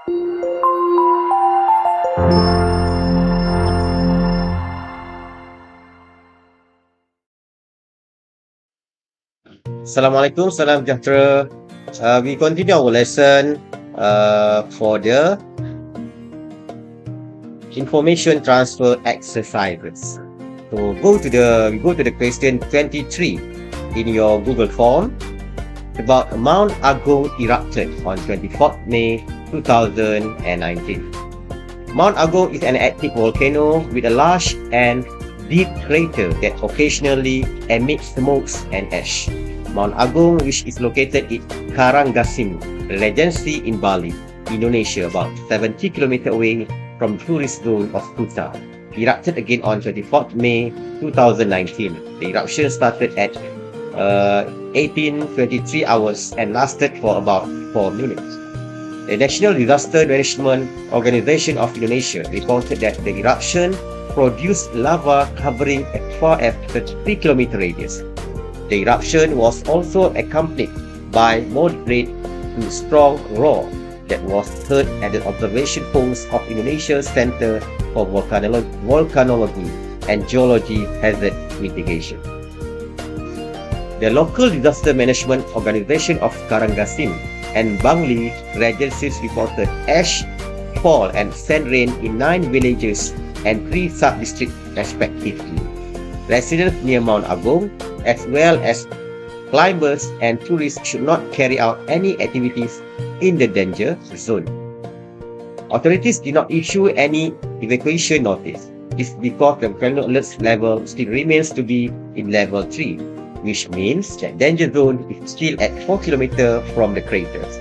Assalamualaikum, salam sejahtera. We continue our lesson for the information transfer exercises. So we go to the question 23 in your Google form about Mount Agung erupted on 24th May 2019. Mount Agung is an active volcano with a large and deep crater that occasionally emits smokes and ash. Mount Agung, which is located in Karangasem Regency in Bali, Indonesia, about 70 km away from the tourist zone of Kuta, erupted again on 24th May 2019. The eruption started at 18:23 hours and lasted for about 4 minutes. The National Disaster Management Organization of Indonesia reported that the eruption produced lava covering as far as a 3-kilometer radius. The eruption was also accompanied by moderate to strong roar that was heard at the observation post of Indonesia's Center for Volcanology and Geology Hazard Mitigation. The local disaster management organization of Karangasem and Bangli Regencies reported ash fall and sand rain in 9 villages and 3 sub-districts respectively. Residents near Mount Agung, as well as climbers and tourists, should not carry out any activities in the danger zone. Authorities did not issue any evacuation notice. This is because the volcano alert level still remains to be in level 3, which means that danger zone is still at 4 km from the craters.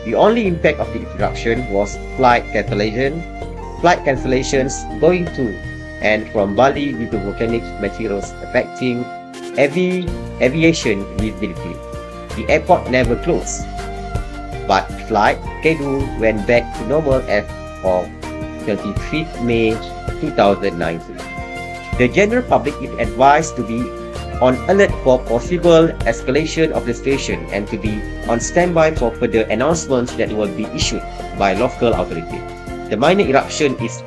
The only impact of the eruption was flight cancellations going to and from Bali due to volcanic materials affecting aviation visibility. The airport never closed, but flight schedule went back to normal as of 25th May 2019. The general public is advised to be on alert for possible escalation of the situation and to be on standby for further announcements that will be issued by local authorities. The minor eruption is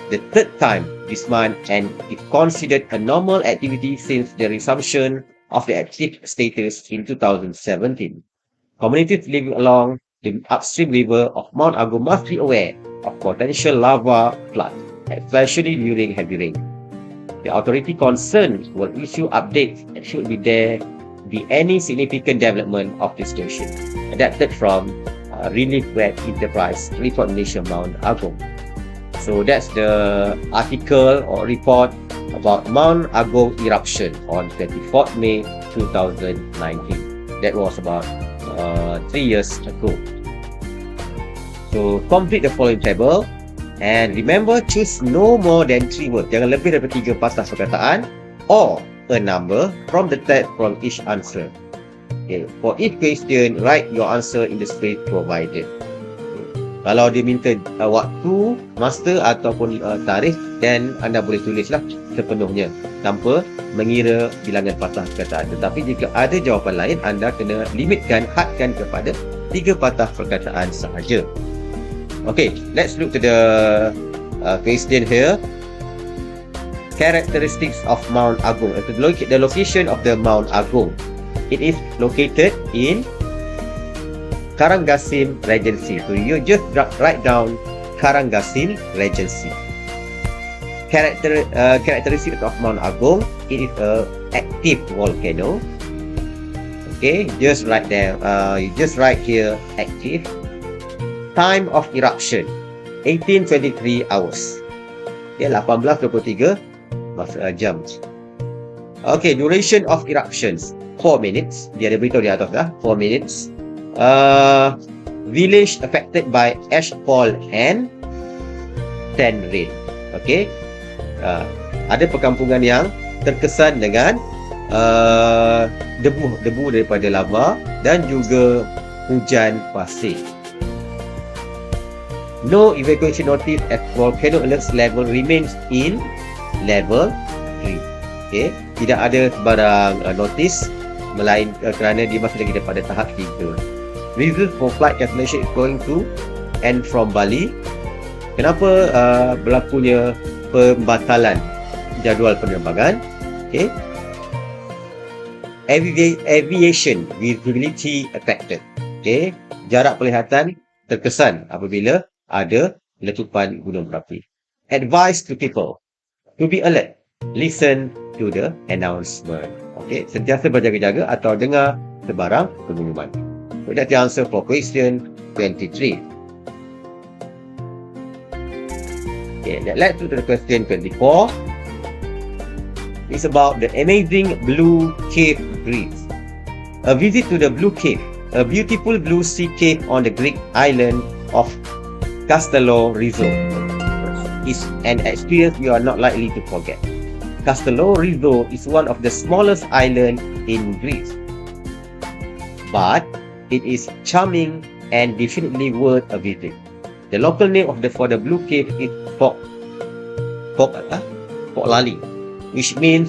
the 3rd time this month and is considered a normal activity since the resumption of the active status in 2017. Communities living along the upstream river of Mount Agung must be aware of potential lava flood, especially during heavy rain. The authority concerned will issue updates and should there be any significant development of the situation. Adapted from Relief Web Enterprise Report Malaysia Mount Agung. So that's the article or report about Mount Agung eruption on 24th May 2019. That was about 3 years ago. So complete the following table and remember, choose no more than 3 words. Jangan lebih daripada 3 patah perkataan or a number from the text from each answer. Okay. For each question, write your answer in the space provided. Kalau dia minta waktu, masa ataupun tarikh, dan anda boleh tulislah sepenuhnya tanpa mengira bilangan patah perkataan. Tetapi jika ada jawapan lain, anda kena limitkan, hadkan kepada 3 patah perkataan sahaja. Okay, let's look to the question here. Characteristics of Mount Agung. The location of the Mount Agung. It is located in Karangasem Regency. So you just write down Karangasem Regency. Characteristics of Mount Agung. It is a active volcano. Okay, just write there. You just write here active. Time of eruption 18:23 hours. Okay, 18:23 jam. Okay, duration of eruptions 4 minutes. Dia ada beritahu di atas lah, 4 minutes. Village affected by ash fall and sand rain. Okay, ada perkampungan yang terkesan dengan debu daripada lava dan juga hujan pasir. No evacuation notice as volcano alert level remains in level 3. Okay, tidak ada sebarang notice kerana dia masih lagi daripada tahap 3. Reason for flight cancellation is going to and from Bali. Kenapa berlakunya pembatalan jadual penerbangan? Okay. Aviation visibility affected. Okay. Jarak penglihatan terkesan apabila ada letupan gunung berapi. Advice to people to be alert. Listen to the announcement. Okay. Sentiasa berjaga-jaga atau dengar sebarang pengumuman. So that's the answer for question 23. Okay, let's do the question 24. It's about the amazing blue cave Greece. A visit to the blue cave, a beautiful blue sea cave on the Greek island of Castello Rizzo, is an experience you are not likely to forget. Castello Rizzo is one of the smallest islands in Greece, but it is charming and definitely worth a visit. The local name for the blue cave is Pok Lali, which means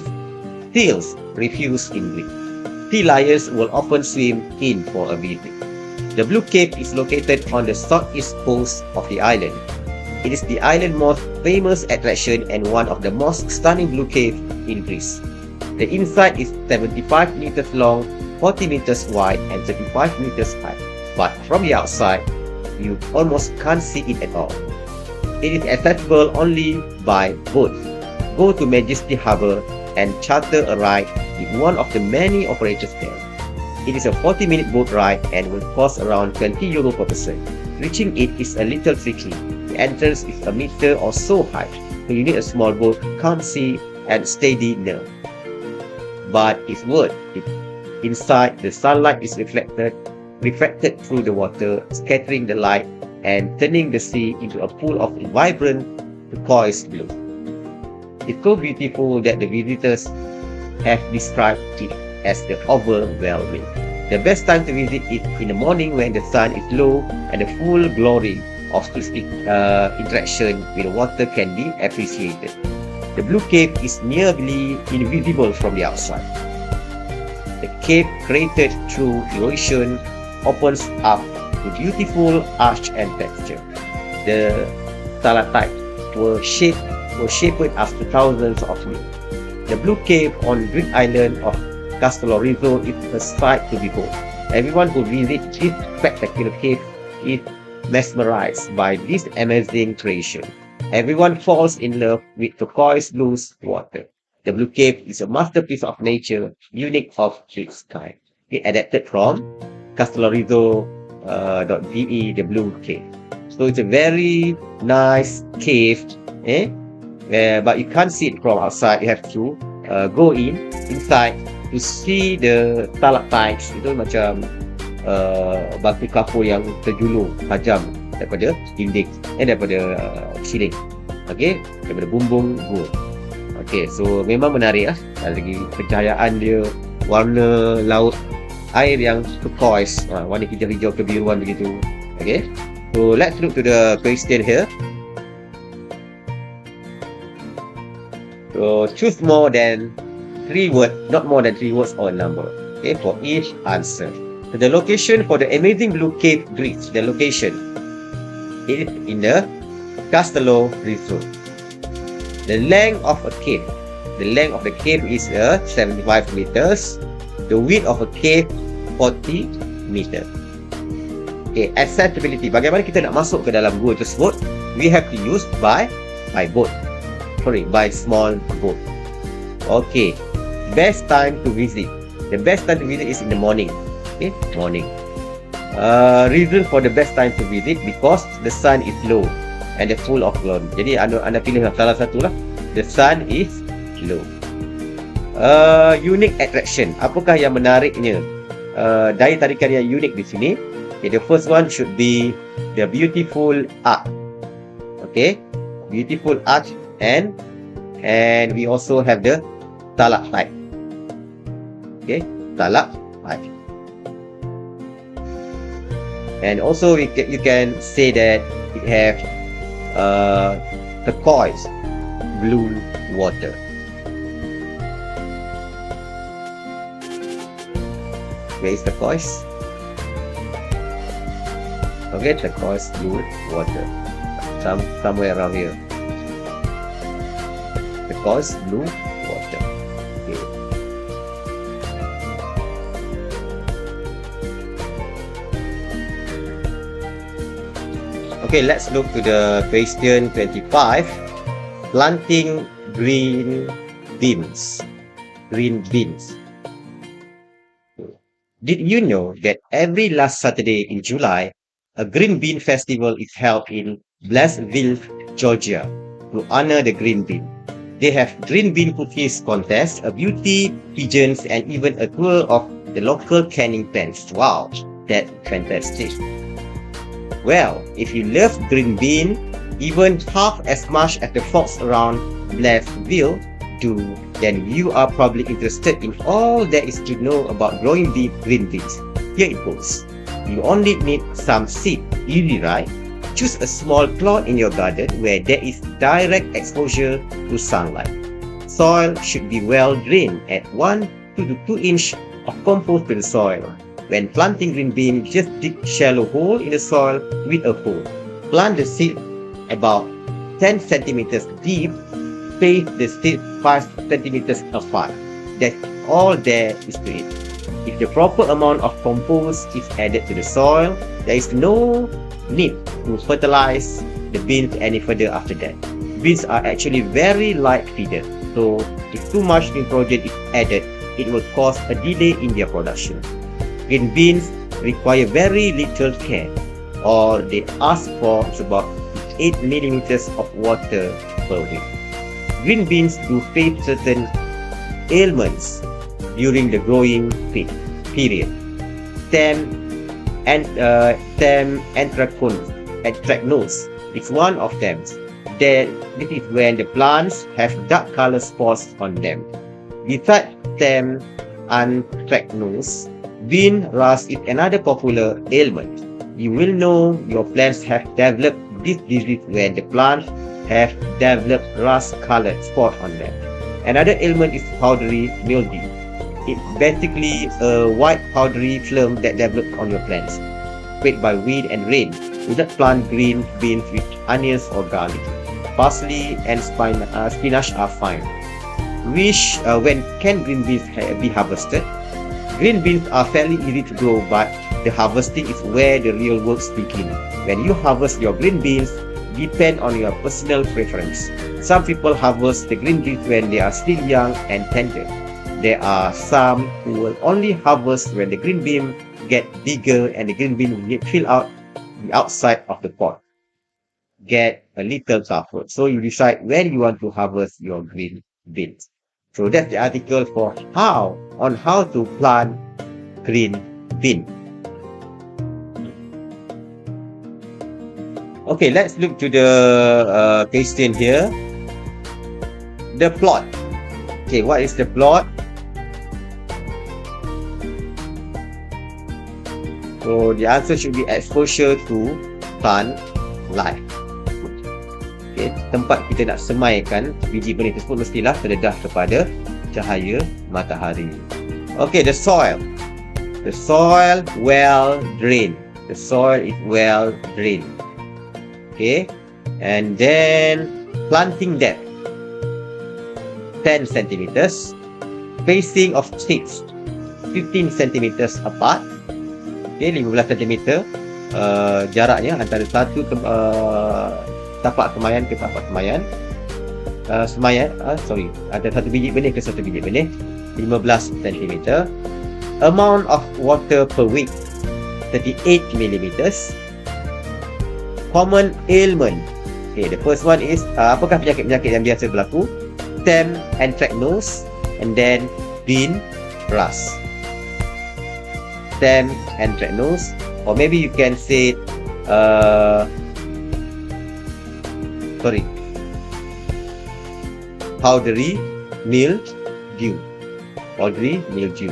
seals refuse in Greek. Sea lions will often swim in for a visit. The blue cave is located on the southeast coast of the island. It is the island's most famous attraction and one of the most stunning blue caves in Greece. The inside is 75 meters long, 40 meters wide, and 35 meters high. But from the outside, you almost can't see it at all. It is accessible only by boat. Go to Majesty Harbour and charter a ride with one of the many operators there. It is a 40-minute boat ride and will cost around €20 per person. Reaching it is a little tricky. The entrance is a meter or so high, so you need a small boat, can't see, and steady nerve. But it's worth it. Inside, the sunlight is reflected through the water, scattering the light and turning the sea into a pool of vibrant turquoise blue. It's so beautiful that the visitors have described it as the overwhelming. The best time to visit is in the morning when the sun is low and the full glory of artistic interaction with the water can be appreciated. The blue cave is nearly invisible from the outside. The cave, created through erosion, opens up to beautiful arch and texture. The stalactites were shaped after thousands of years. The blue cave on Greek island of Castello Rizzo is a sight to behold. Everyone who visits this spectacular cave is mesmerized by this amazing creation. Everyone falls in love with turquoise blue water. The blue cave is a masterpiece of nature, unique of its kind. It adapted from castellorizzo.de, the blue cave. So it's a very nice cave, but you can't see it from outside. You have to go inside to see the stalactites. Itu macam batu kapur yang terjulur tajam daripada dinding daripada ceiling, okay, daripada bumbung gua. Okay, so memang menarik lah. Lagi pencahayaan dia, warna laut air yang turquoise, warna hijau-hijau kebiruan begitu. Okay, so let's look to the question here. So choose more than 3 words, not more than 3 words or a number, okay, for each answer. So the location for the amazing blue cave Greece, the location is in the Castello Rizzo. The length of a cave. The length of the cave is 75 meters. The width of a cave 40 meters. Okay, accessibility. Bagaimana kita nak masuk ke dalam gua tersebut? We have to use by boat. By small boat. Okay. Best time to visit. The best time to visit is in the morning. Okay, morning. Reason for the best time to visit because the sun is low and full of glory. Jadi anda pilih salah satu lah. The sun is low. Unique attraction. Apakah yang menariknya? Daya tarikan yang unik di sini. Okay, the first one should be the beautiful art. Okay, beautiful art and we also have the stalactite. Okay, stalactite. And also you can say that it have turquoise blue water. Where is turquoise? Okay, turquoise blue water. Somewhere around here. Turquoise blue water. Okay. Okay, let's look to the question 25. Planting green beans. Green beans. Did you know that every last Saturday in July, a green bean festival is held in Blissville, Georgia, to honor the green bean? They have green bean cookies contest, a beauty pigeons, and even a tour of the local canning plants. Wow, that's fantastic. Well, if you love green bean, even half as much as the folks around Blissville do, then you are probably interested in all there is to know about growing green beans. Here it goes. You only need some seed. Easy, right? Choose a small plot in your garden where there is direct exposure to sunlight. Soil should be well drained at 1 to 2 inch of compost to the soil. When planting green bean, just dig shallow hole in the soil with a hoe. Plant the seed about 10 centimeters deep. Space the seed 5 centimeters apart. That's all there is to it. If the proper amount of compost is added to the soil, there is no need to fertilize the beans any further after that. Beans are actually very light feeder, so if too much nitrogen is added, it will cause a delay in their production. Green beans require very little care. All they ask for is about 8 millimeters of water per week. Green beans do face certain ailments during the growing period. Stem anthracnose is one of them. This is when the plants have dark color spots on them. Besides stem anthracnose, bean rust is another popular ailment. You will know your plants have developed this disease when the plants have developed rust-colored spot on them. Another ailment is powdery mildew. It's basically a white powdery film that develops on your plants, spread by wind and rain. Do not plant green beans with onions or garlic. Parsley and spinach are fine. When can green beans be harvested? Green beans are fairly easy to grow, but the harvesting is where the real work begins. When you harvest your green beans, depend on your personal preference. Some people harvest the green beans when they are still young and tender. There are some who will only harvest when the green bean get bigger and the green bean will fill out the outside of the pot. Get a little tougher. So you decide when you want to harvest your green beans. So that's the article for how to plant green bean. Okay, let's look to the question here. The plot. Okay, what is the plot? So the answer should be exposure to sunlight. Okay, tempat kita nak semaikan biji benih tersebut mestilah terdedah kepada cahaya matahari. Okay, the soil. The soil well drained. The soil is well drained. Okay, and then planting depth 10 centimeters, spacing of sticks 15 centimeters apart. Okay, 15 centimeter jaraknya antara satu tapak kemayan ke tapak kemayan. Antara satu biji benih ke satu biji benih 15 centimeter. Amount of water per week 38 millimeters. Common ailment. Okay, the first one is apakah penyakit-penyakit yang biasa berlaku? Stem anthracnose and then bean rust. Stem anthracnose, or maybe you can say powdery mildew. Powdery mildew.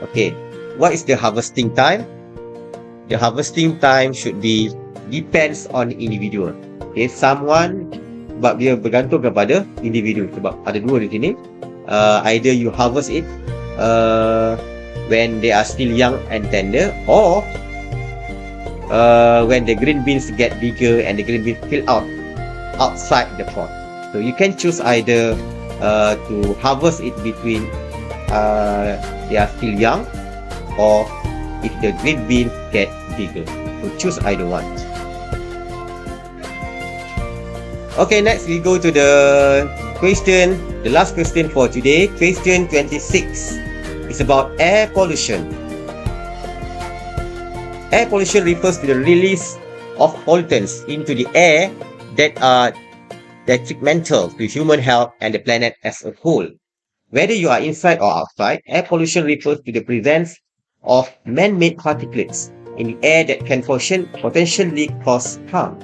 Okay, what is the harvesting time? The harvesting time should be depends on individual. Okay, someone, sebab dia bergantung kepada individu. Sebab ada dua di sini. Either you harvest it when they are still young and tender, or when the green beans get bigger and the green beans fill outside the pot. So you can choose either to harvest it between they are still young, or if the green beans get bigger. So choose either one. Okay, next we go to the last question for today. Question 26 is about air pollution. Air pollution refers to the release of pollutants into the air that are detrimental to human health and the planet as a whole. Whether you are inside or outside, air pollution refers to the presence of man-made particulates in the air that can potentially cause harm.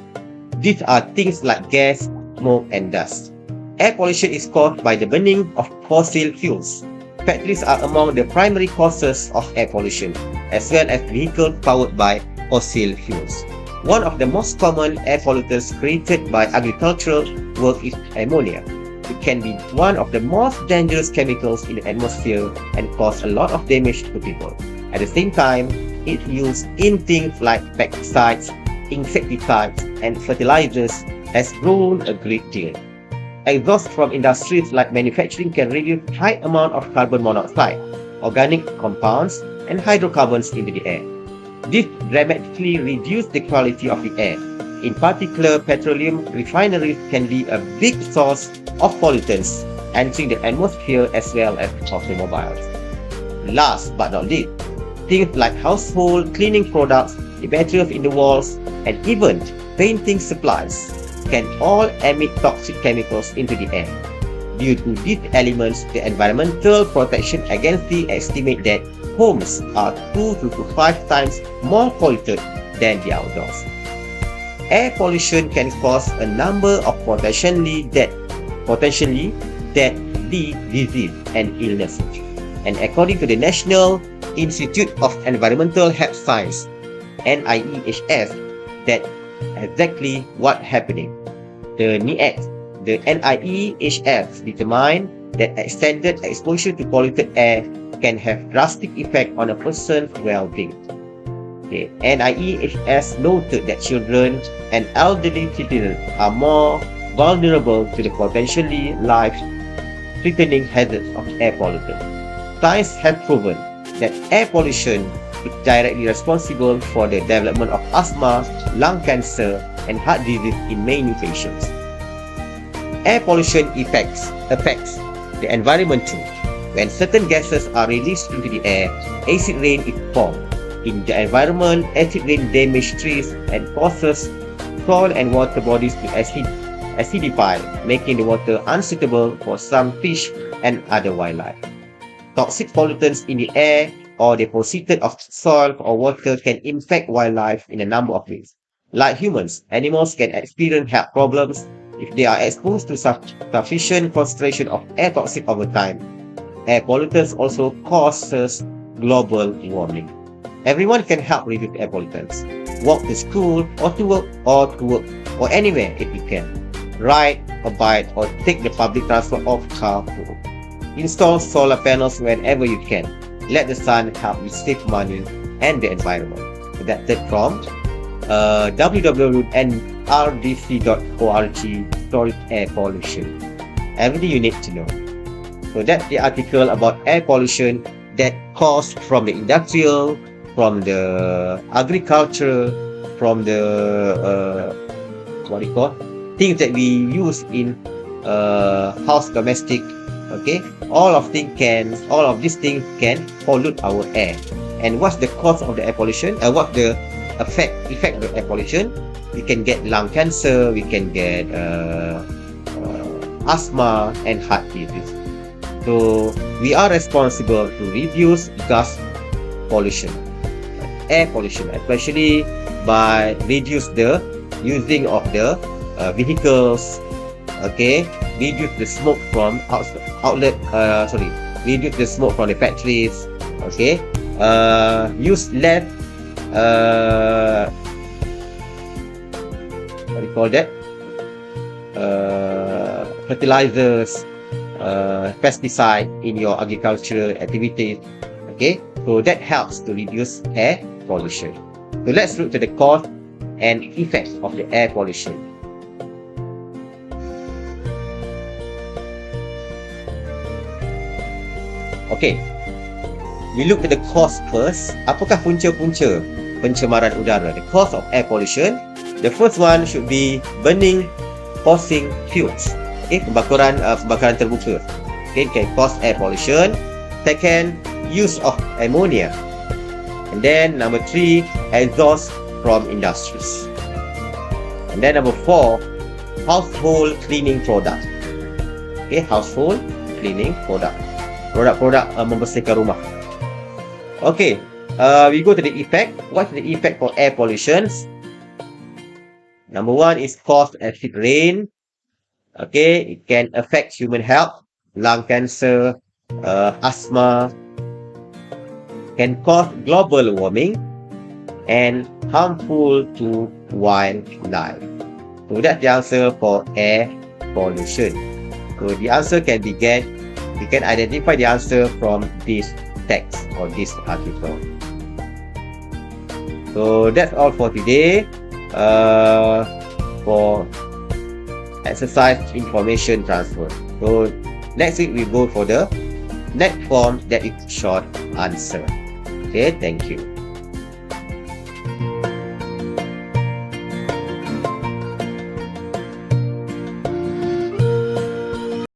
These are things like gas, smoke, and dust. Air pollution is caused by the burning of fossil fuels. Factories are among the primary causes of air pollution, as well as vehicles powered by fossil fuels. One of the most common air pollutants created by agricultural work is ammonia. It can be one of the most dangerous chemicals in the atmosphere and cause a lot of damage to people. At the same time, it's used in things like pesticides, insecticides, and fertilizers has grown a great deal. Exhaust from industries like manufacturing can reduce high amount of carbon monoxide, organic compounds, and hydrocarbons into the air. This dramatically reduces the quality of the air. In particular, petroleum refineries can be a big source of pollutants entering the atmosphere as well as automobiles. Last but not least, things like household cleaning products, the materials in the walls, and even painting supplies can all emit toxic chemicals into the air. Due to these elements, the Environmental Protection Agency estimates that homes are 2 to 5 times more polluted than the outdoors. Air pollution can cause a number of potentially deadly disease and illnesses. And according to the National Institute of Environmental Health Science, NIEHS, that's exactly what's happening. The NIEHS determined that extended exposure to polluted air can have drastic effect on a person's well-being. Okay. NIEHS noted that children and elderly citizens are more vulnerable to the potentially life-threatening hazards of air pollution. Science has proven that air pollution is directly responsible for the development of asthma, lung cancer, and heart disease in many patients. Air pollution affects the environment too. When certain gases are released into the air, acid rain is formed. In the environment, acid rain damages trees and causes soil and water bodies to acidify, making the water unsuitable for some fish and other wildlife. Toxic pollutants in the air or deposited of soil or water can infect wildlife in a number of ways. Like humans, animals can experience health problems if they are exposed to sufficient concentration of air toxic over time. Air pollutants also causes global warming. Everyone can help reduce air pollutants. Walk to school or to work or anywhere if you can. Ride or bike or take the public transport or carpool. Install solar panels whenever you can. Let the sun help you save money and the environment. That's it from www.nrdc.org air pollution. Everything you need to know. So that's the article about air pollution that caused from the industrial, from the agriculture, from the things that we use in house domestic. Okay, all of these things can pollute our air. And what's the cause of the air pollution? What's the effect of the air pollution? We can get lung cancer, we can get asthma and heart disease. So we are responsible to reduce gas pollution, air pollution, especially by reduce the using of the vehicles. Okay, reduce the smoke from reduce the smoke from the factories. Okay, use less fertilizers, pesticide in your agricultural activities. Okay, so that helps to reduce air pollution. So let's look to the cause and effects of the air pollution. Okay, we look at the cause first. Apakah punca-punca pencemaran udara? The cause of air pollution. The first one should be burning fossil fuels. Okay, pembakaran terbuka. Okay, can cause air pollution. Second, use of ammonia. And then number 3, exhaust from industries. And then number 4, household cleaning product. Okay, household cleaning product. Produk-produk membersihkan rumah. Okay, we go to the effect. What's the effect for air pollution? Number 1 is cause acid rain. Okay, it can affect human health, lung cancer, asthma, can cause global warming, and harmful to wildlife. So that's the answer for air pollution. So the answer can be we can identify the answer from this text or this article. So that's all for today. For exercise information transfer. So next week we go for the next form that is short answer. Okay, thank you.